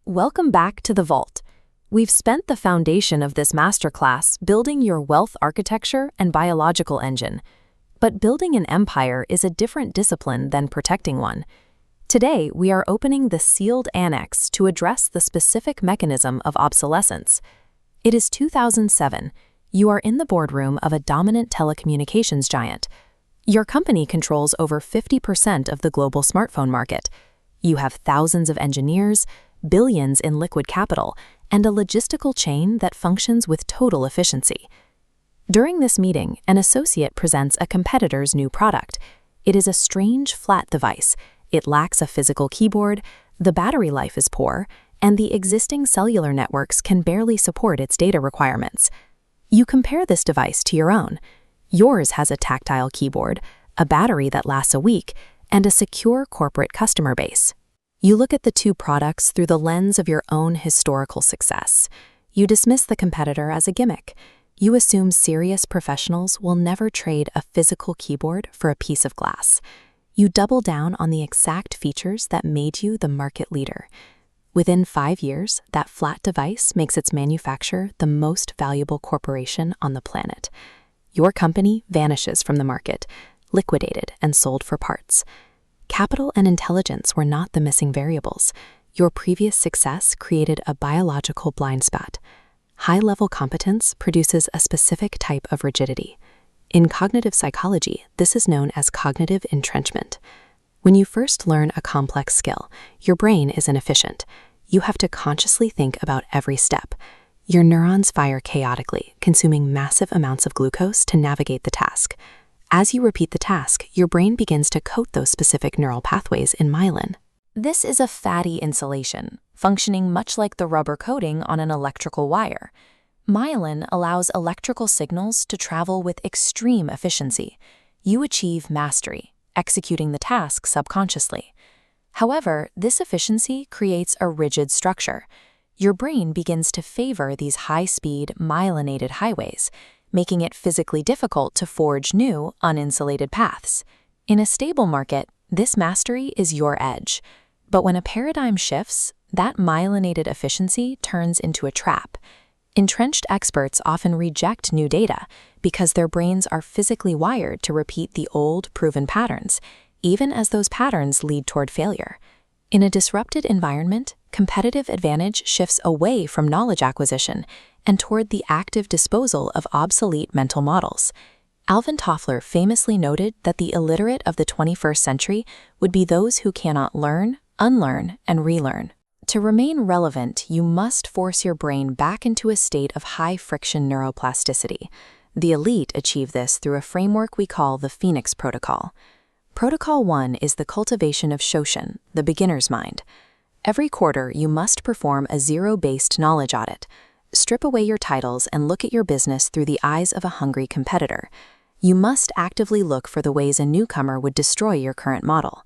Welcome back to the Vault. We've spent the foundation of this masterclass building your wealth architecture and biological engine. But building an empire is a different discipline than protecting one. Today, we are opening the sealed annex to address the specific mechanism of obsolescence. It is 2007. You are in the boardroom of a dominant telecommunications giant. Your company controls over 50% of the global smartphone market. You have thousands of engineers, billions in liquid capital, and a logistical chain that functions with total efficiency. During this meeting, an associate presents a competitor's new product. It is a strange, flat device. It lacks a physical keyboard, the battery life is poor, and the existing cellular networks can barely support its data requirements. You compare this device to your own. Yours has a tactile keyboard, a battery that lasts a week, and a secure corporate customer base. You look at the two products through the lens of your own historical success. You dismiss the competitor as a gimmick. You assume serious professionals will never trade a physical keyboard for a piece of glass. You double down on the exact features that made you the market leader. Within 5 years, that flat device makes its manufacturer the most valuable corporation on the planet. Your company vanishes from the market, liquidated and sold for parts. Capital and intelligence were not the missing variables. Your previous success created a biological blind spot. High-level competence produces a specific type of rigidity. In cognitive psychology, this is known as cognitive entrenchment. When you first learn a complex skill, your brain is inefficient. You have to consciously think about every step. Your neurons fire chaotically, consuming massive amounts of glucose to navigate the task. As you repeat the task, your brain begins to coat those specific neural pathways in myelin. This is a fatty insulation, functioning much like the rubber coating on an electrical wire. Myelin allows electrical signals to travel with extreme efficiency. You achieve mastery, executing the task subconsciously. However, this efficiency creates a rigid structure. Your brain begins to favor these high-speed, myelinated highways, making it physically difficult to forge new, uninsulated paths. In a stable market, this mastery is your edge. But when a paradigm shifts, that myelinated efficiency turns into a trap. Entrenched experts often reject new data because their brains are physically wired to repeat the old, proven patterns, even as those patterns lead toward failure. In a disrupted environment, competitive advantage shifts away from knowledge acquisition and toward the active disposal of obsolete mental models. Alvin Toffler famously noted that the illiterate of the 21st century would be those who cannot learn, unlearn, and relearn. To remain relevant, you must force your brain back into a state of high-friction neuroplasticity. The elite achieve this through a framework we call the Phoenix Protocol. Protocol 1 is the cultivation of Shoshin, the beginner's mind. Every quarter, you must perform a zero-based knowledge audit. Strip away your titles and look at your business through the eyes of a hungry competitor. You must actively look for the ways a newcomer would destroy your current model.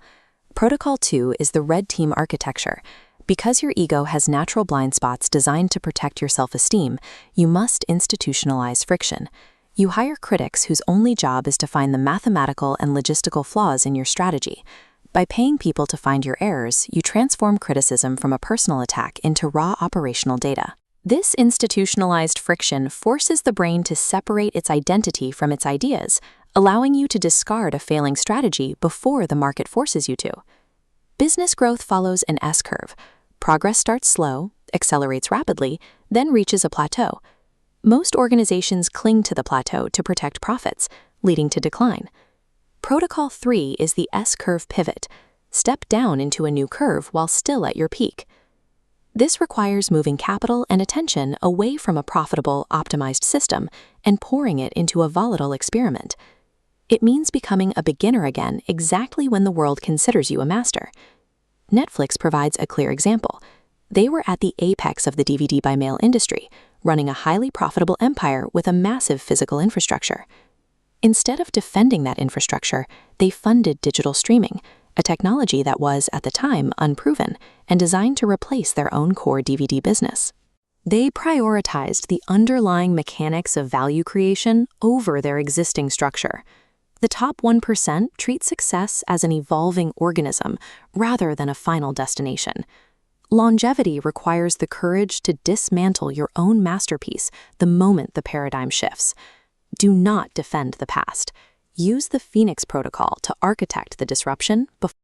Protocol 2 is the red team architecture. Because your ego has natural blind spots designed to protect your self-esteem, you must institutionalize friction. You hire critics whose only job is to find the mathematical and logistical flaws in your strategy. By paying people to find your errors, you transform criticism from a personal attack into raw operational data. This institutionalized friction forces the brain to separate its identity from its ideas, allowing you to discard a failing strategy before the market forces you to. Business growth follows an S-curve. Progress starts slow, accelerates rapidly, then reaches a plateau. Most organizations cling to the plateau to protect profits, leading to decline. Protocol 3 is the S-curve pivot. Step down into a new curve while still at your peak. This requires moving capital and attention away from a profitable, optimized system and pouring it into a volatile experiment. It means becoming a beginner again exactly when the world considers you a master. Netflix provides a clear example. They were at the apex of the DVD by mail industry, running a highly profitable empire with a massive physical infrastructure. Instead of defending that infrastructure, they funded digital streaming, a technology that was, at the time, unproven and designed to replace their own core DVD business. They prioritized the underlying mechanics of value creation over their existing structure. The top 1% treat success as an evolving organism rather than a final destination. Longevity requires the courage to dismantle your own masterpiece the moment the paradigm shifts. Do not defend the past. Use the Phoenix Protocol to architect the disruption before